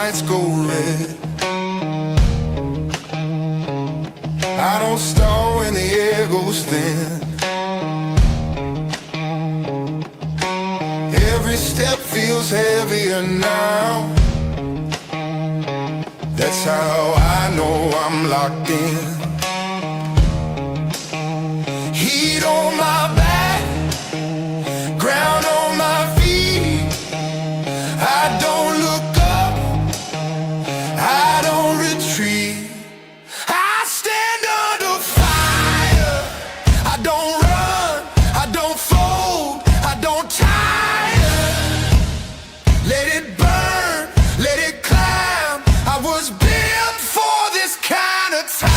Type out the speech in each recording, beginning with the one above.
lights go red. I don't stall when the air goes thin. Every step feels heavier now. That's how I know I'm locked in. Heat on my back, ground on my feet. I don't look up, I don't retreat. I stand under fire. I don't run, I don't fold, I don't tire. Let it burn, let it climb. I was built for this kind of time.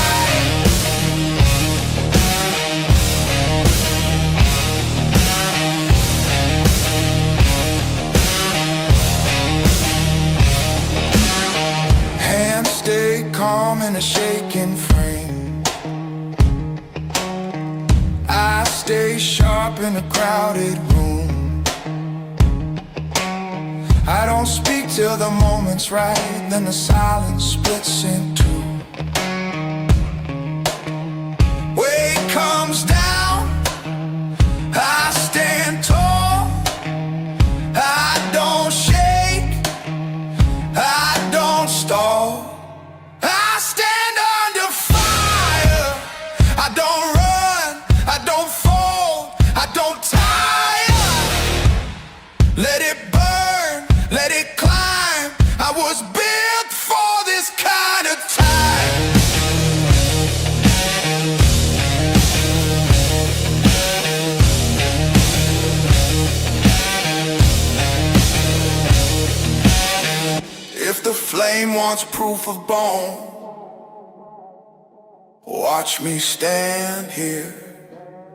Hands stay calm in a shaking frame. I stay sharp in a crowded room. I don't speak till the moment's right, then the silence splits in two. Weight comes down, I stand tall. I don't shake, I don't stall. I stand under fire. I don't run, I don't fold, I don't tire. Let it burn, let it climb. I was built for this kind of time. If the flame wants proof of bone, watch me stand here,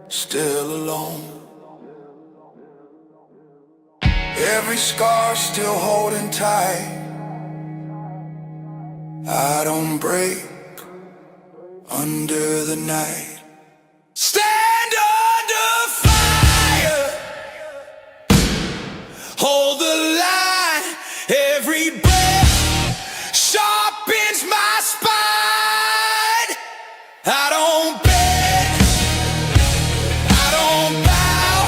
still alone. Every scar still holding tight. I don't break under the night. Stand under fire, hold the line. Every breath sharpens my spine. I don't beg, I don't bow.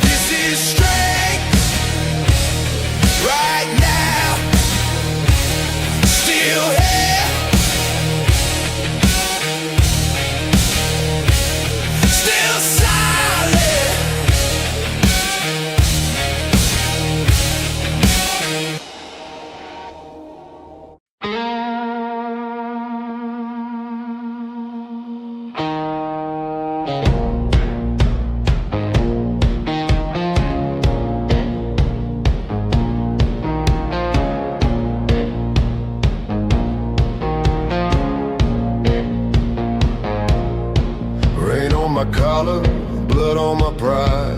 This is strength right now. Still here, still silent. Rain on my collar, blood on my pride.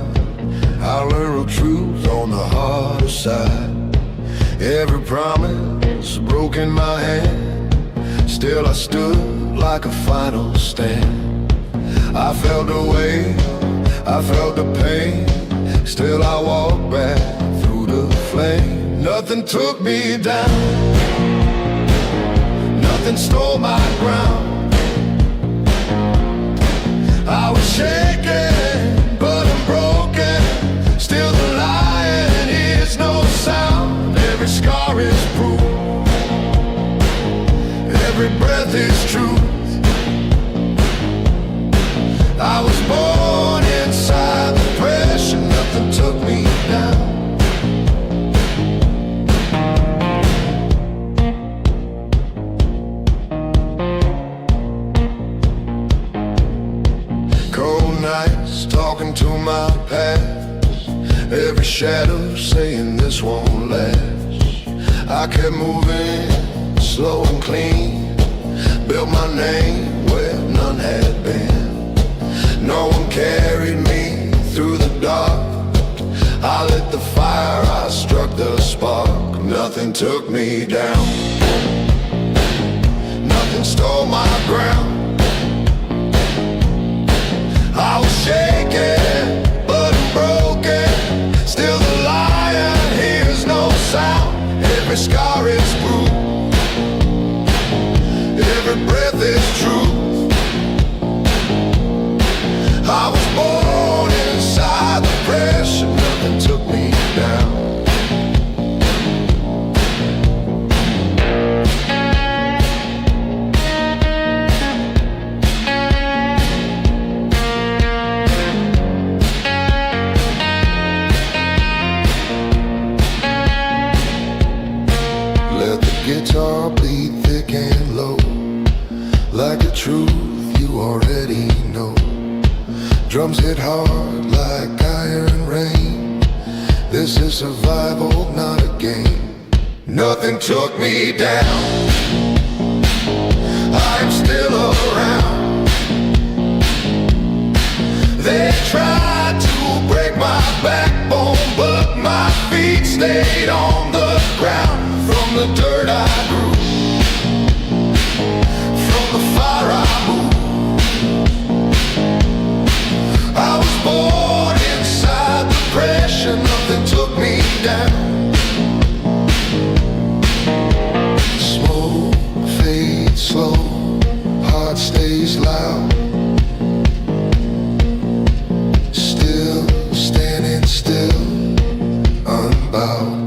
I learn real truth on the harder side. Every promise broke in my hand. Still I stood like a final stand. I felt the weight, I felt the pain. Still I walked back through the flame. Nothing took me down, nothing stole my ground. I was shaking, but I'm broken. Still the lion hears no sound. Every scar is proof, every breath is truth. I was born inside the pressure. Nothing took me down. Cold nights talking to my past. Every shadow saying this won't last. I kept moving slow and clean. Built my name where none had been. No one carried me through the dark. I lit the fire, I struck the spark. Nothing took me down, nothing stole my ground. I was shaking, but I'm broken. Still the lion hears no sound. Every scar is truth. I was born inside the pressure, nothing took me down. Let the guitar bleed thick and low, like the truth you already know. Drums hit hard like iron rain. This is survival, not a game. Nothing took me down. I'm still around. They tried to break my backbone, but my feet stayed on the ground. From the dirt I grew, from the fire I moved. I was born inside the pressure, nothing took me down. Smoke fades slow, heart stays loud. Still standing still, unbowed.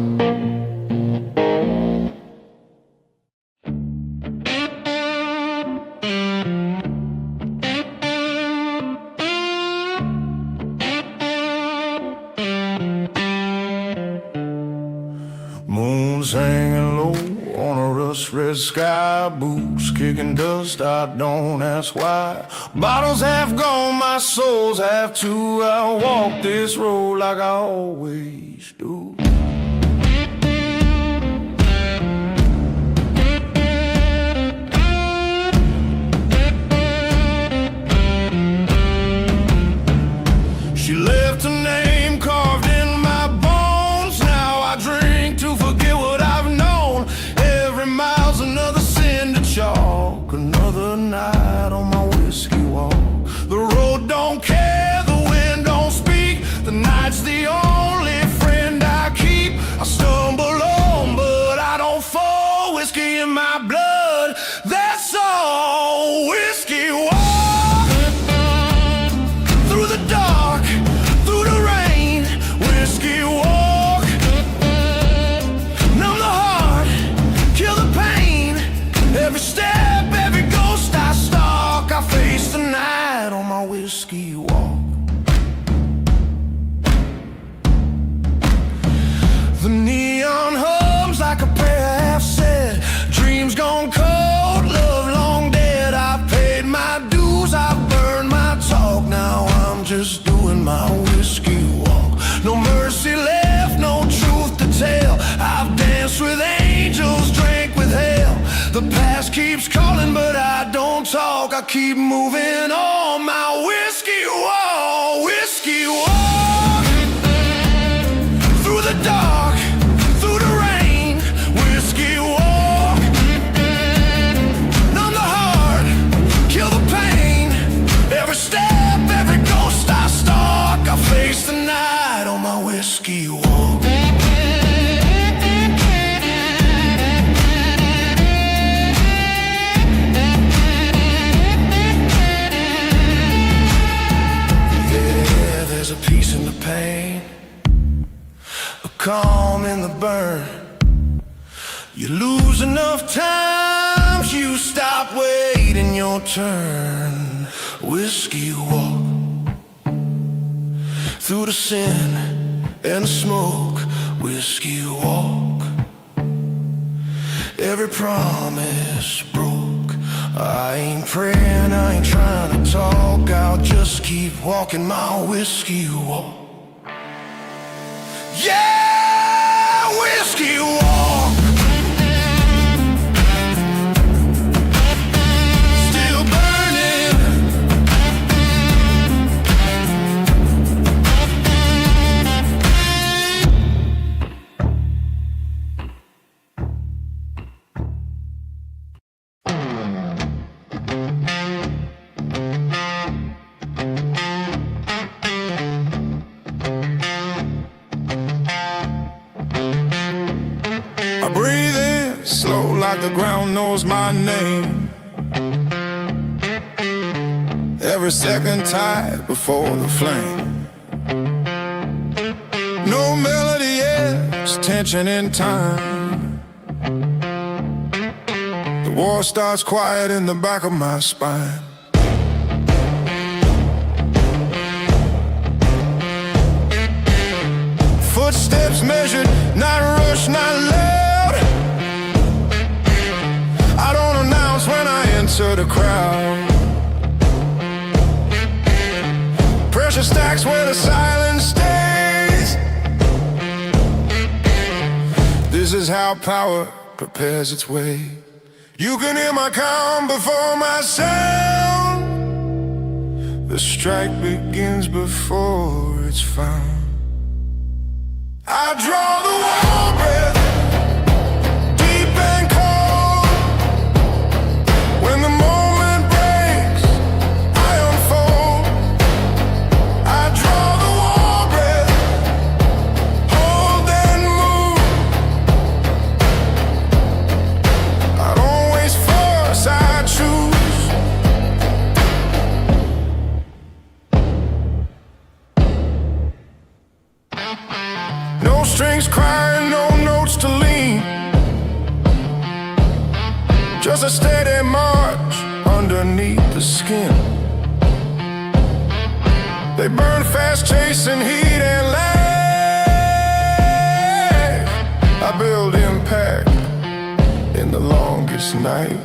Moon's hanging low on a rust-red sky. Boots kicking dust, I don't ask why. Bottles half gone, my soul's half too. I walk this road like I always do. She left her name carved in my bones. Now I drink to forget what I've known. Every mile's another cinder chalk, another night on my whiskey walk. The road don't care, the wind don't speak. The night's the only friend I keep. I stumble on, but I don't fall. Whiskey in my blood, that's all. Whiskey walk through the dark, through the rain. Whiskey walk, numb the heart, kill the pain. Every step, every ghost I stalk, I face the night on my whiskey walk. The neon hums like a prayer half said. Dreams gone cold, love long dead. I paid my dues, I burned my talk. Now I'm just doing my whiskey walk. No mercy left, no truth to tell. I've danced with angels, drank with hell. The past keeps calling, but I don't talk. I keep moving on my whiskey walk. Whiskey walk through the dark, through the rain. Whiskey walk, numb the heart, kill the pain. Every step, every ghost I stalk, I face the night on my whiskey walk. Yeah, there's a peace in the pain, a calm in the burn. You lose enough times, you stop waiting your turn. Whiskey walk through the sin and the smoke. Whiskey walk, every promise broke. I ain't praying, I ain't trying to talk. I'll just keep walking my whiskey walk. Yeah, whiskey walk. Still burning. I breathe in slow like the ground knows my name. every second tied before the flame. No melody ends, tension in time. The war starts quiet in the back of my spine. Footsteps measured, not rushed, not loud. I don't announce when I enter the crowd. Pressure stacks where the silence stays. This is how power prepares its way. You can hear my calm before my sound. The strike begins before it's found. I draw the war breath, deep and cold. When the moment breaks, I unfold. I draw the war breath, hold and move. I don't waste force, I choose. No strings crying, no notes to lean. Just a steady march underneath the skin. They burn fast, chasing heat and light. I build impact in the longest night.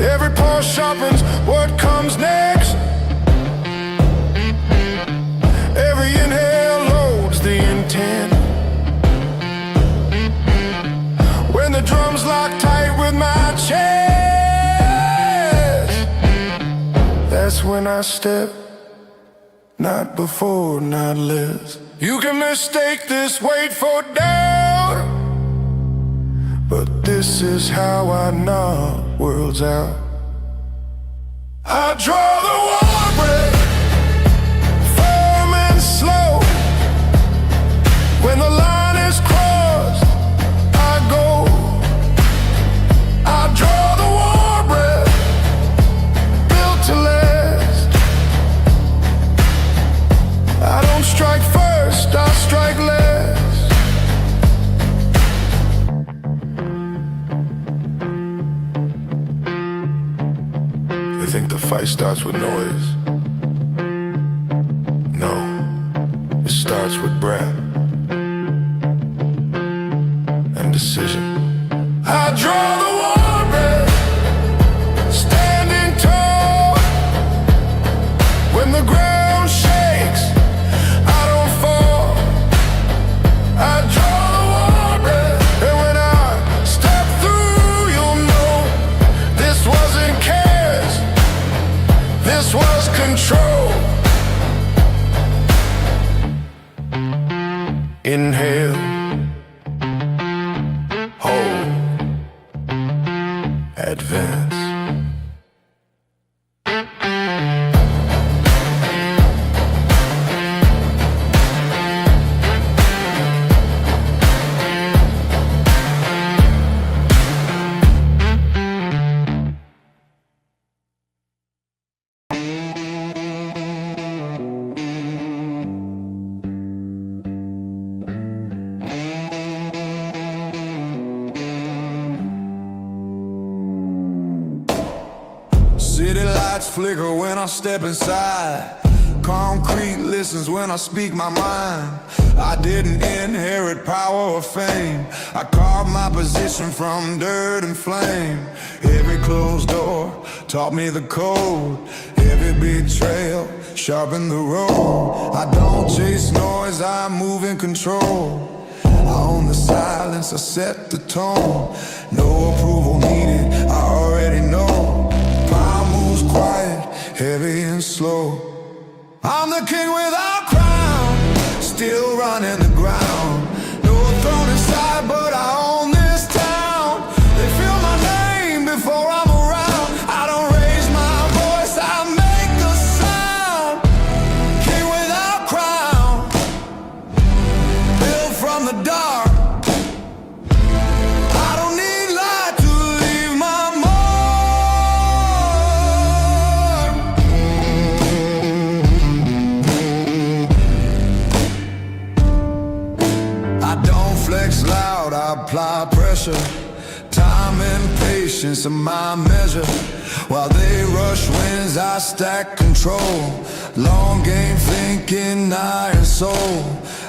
Every pulse sharpens what comes next. Every inhale loads the intent. When the drums lock tight with my chest, that's when I step, not before, not less. You can mistake this weight for doubt, but this is how I knock worlds out. I draw the war breath, slow. When the line is crossed, I go. I draw the war breath, built to last. I don't strike first, I strike last. They think the fight starts with noise. No. It starts with breath and decision. I draw the war breath, standing tall. When the ground shakes, I don't fall. I draw the war breath, and when I step through, you'll know this wasn't chaos, this was control. Inhale, hold, advance. City lights flicker when I step inside. Concrete listens when I speak my mind. I didn't inherit power or fame. I carved my position from dirt and flame. Every closed door taught me the code. Every betrayal sharpened the road. I don't chase noise, I move in control. I own the silence, I set the tone. No approval needed, I already know. Power moves quiet, heavy and slow. I'm the king without crown, still running the ground. No throne inside, but I own this town. They feel my name before I'm around. I don't raise my voice, I make the sound. King without crown, built from the dark. I don't need light to leave my mark. pressure. Time and patience are my measure. While they rush winds, I stack control. Long game thinking, iron soul.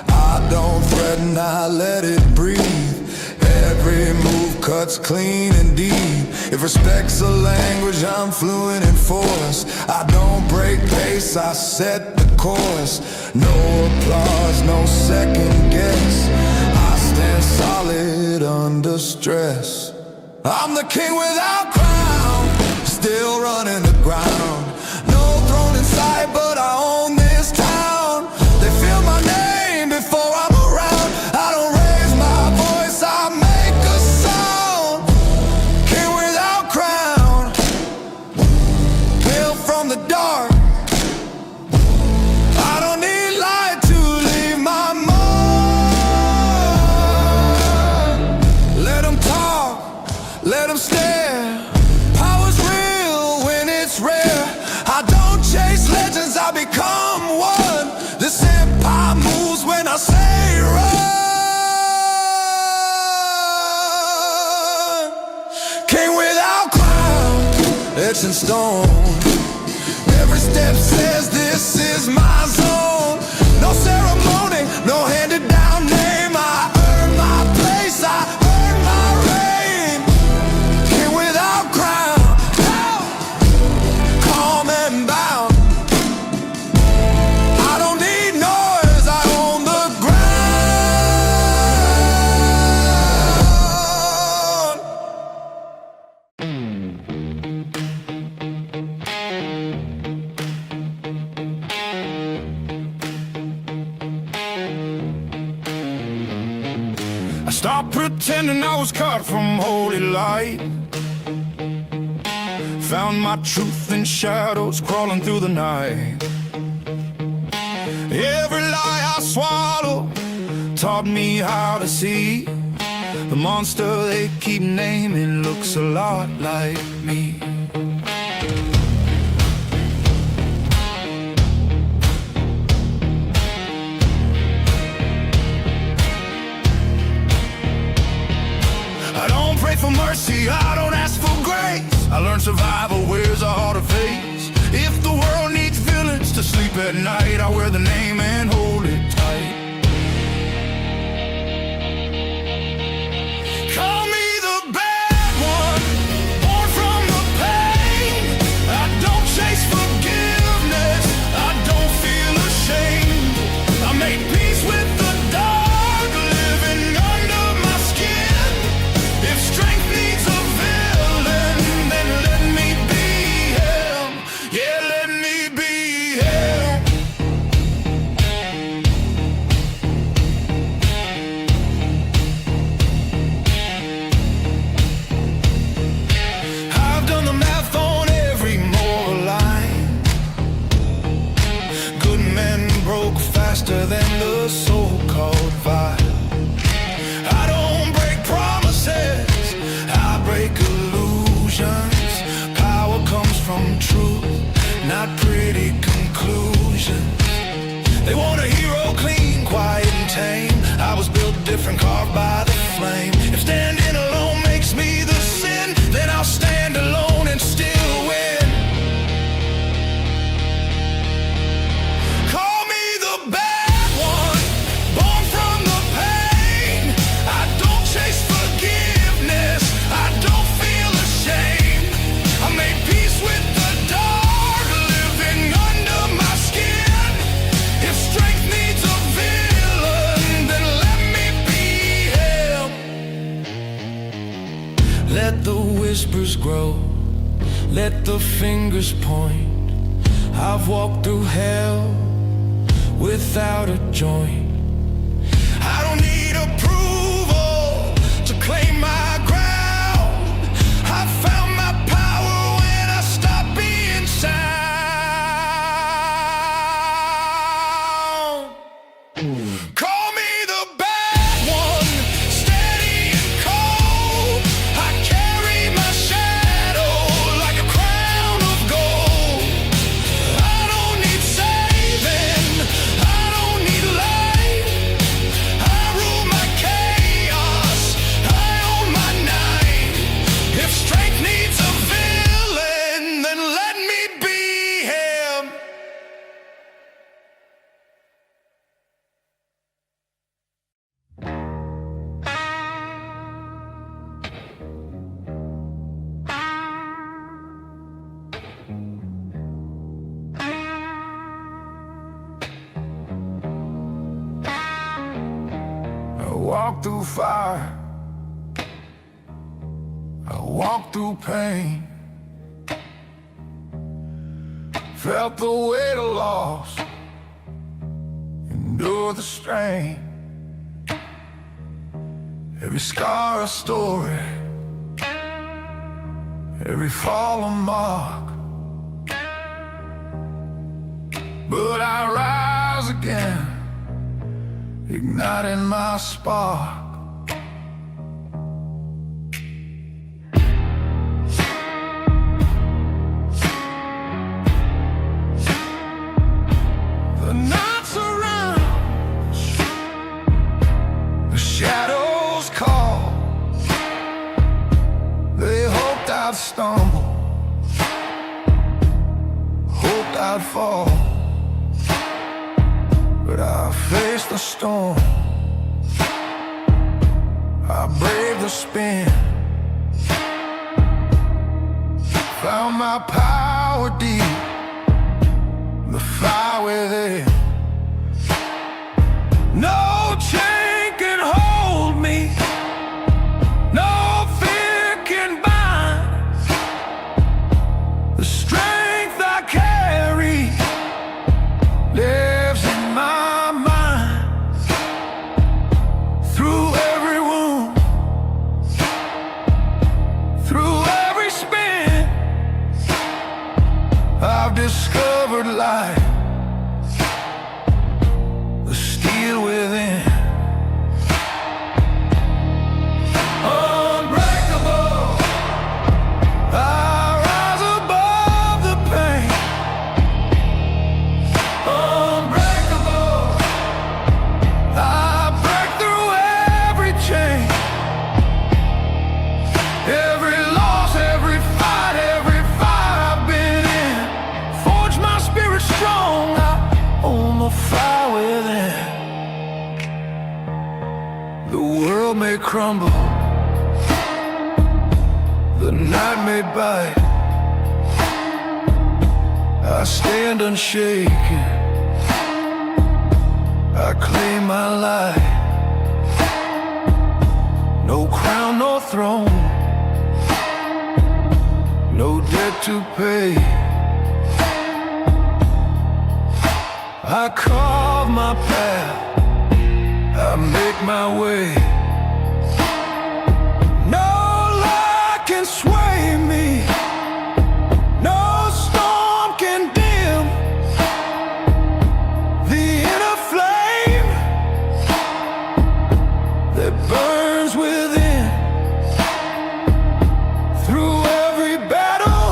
I don't threaten, I let it breathe. Every move cuts clean and deep. If respect's a language, I'm fluent in force. I don't break pace, I set the course. No applause, no second guess. I stand solid under stress. I'm the king without crown, still running the ground. No throne in sight, but I own this town. They feel my name before I'm around. I don't raise my voice, I make a sound. King without crown, built from the dark. I don't need light to leave my mark. Let them talk, let them stare. Power's real when it's rare. I don't chase legends, I become one. This empire moves when I say run. King without crown, etched in stone. Every step says this is my zone. No ceremony, no handed down name. I earn my place, I earn my reign. King without crown, calm and bound. I don't need noise, I own the I stopped pretending I was cut from holy light. Found my truth in shadows crawling through the night. Every lie I swallow taught me how to see. The monster they keep naming looks a lot like me. I don't pray for mercy, I don't ask for grace. I learned survival wears a harder face. If the world needs villains to sleep at night, I wear the name and hold it tight. Call me the bad one, born from the pain. I don't chase forgiveness, I don't feel ashamed. I made peace with the dark, living under my skin. If strength needs a villain, then let me be him. Yeah, let me be him. I've done the math on every moral line. Good men broke faster than the so-called vibe. I don't break promises, I break illusions. Power comes from truth, not pretty conclusions. They want a hero clean, quiet and tame. I was built different, carved by the flame. If standing alone makes me the sin, then I'll stand alone and still win. Call me the bad one, born from the pain. I don't chase forgiveness, I don't feel ashamed. I made peace with the dark, living under my skin. If strength needs a villain, then let me be him. Let the whispers grow, let the fingers point. I've walked through hell without a joint. I don't need approval to claim my ground. I found my power when I stopped being sound. Call me the bad one, steady and cold. I carry my shadow like a crown of gold. I don't need saving, I don't need light. walked through fire, I walked through pain, felt the weight of loss, endured the strain. Every scar a story, every fall a mark. But I rise again, igniting my spark. The night surrounds, the shadows call. They hoped I'd stumble, hoped I'd fall. But I faced the storm, I braved the spin, found my power deep, the fire within. No chain can hold me, no fear can bind. The strength I carry lives in my mind. Through every wound, through every spin, I've discovered light, the steel within. Unbreakable, I rise above the pain. Unbreakable, I break through every chain. Every loss, every fight, every fire I've been in, forge my spirit strong. I own the fire within. The world may crumble, the night may bite, I stand unshaken, I claim my life. No crown, no throne, no debt to pay. I carve my path, I make my way. No lie can sway me, no storm can dim the inner flame that burns within. Through every battle,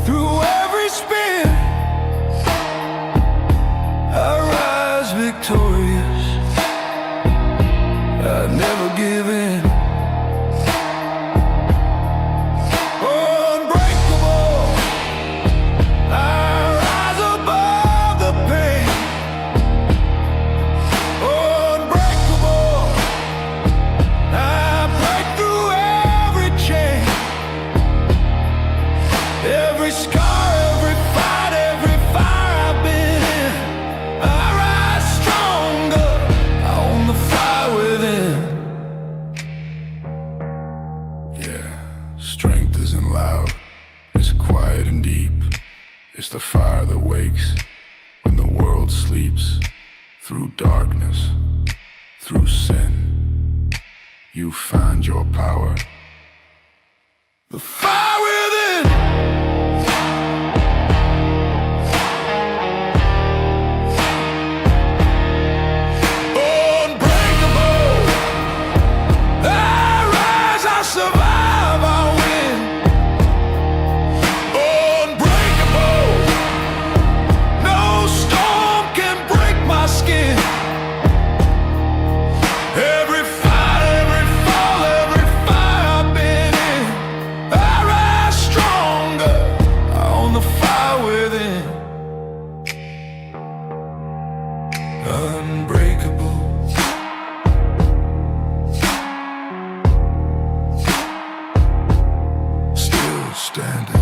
through every spin, I rise victorious, I never give in. Unbreakable, I rise above the pain. Unbreakable, I break through every chain. Every scar, every fight, every fire I've been in, I rise stronger, I own the fire within. Yeah, strength isn't loud, it's quiet and deep. It's the fire that wakes when the world sleeps. Through darkness, through sin, you find your power. The fire within. Unbreakable, I rise, I survive, I win. Unbreakable, no storm can break my skin. Every fight, every fall, every fire I've been in, I rise stronger, I own the fire within. Unbreakable, still standing.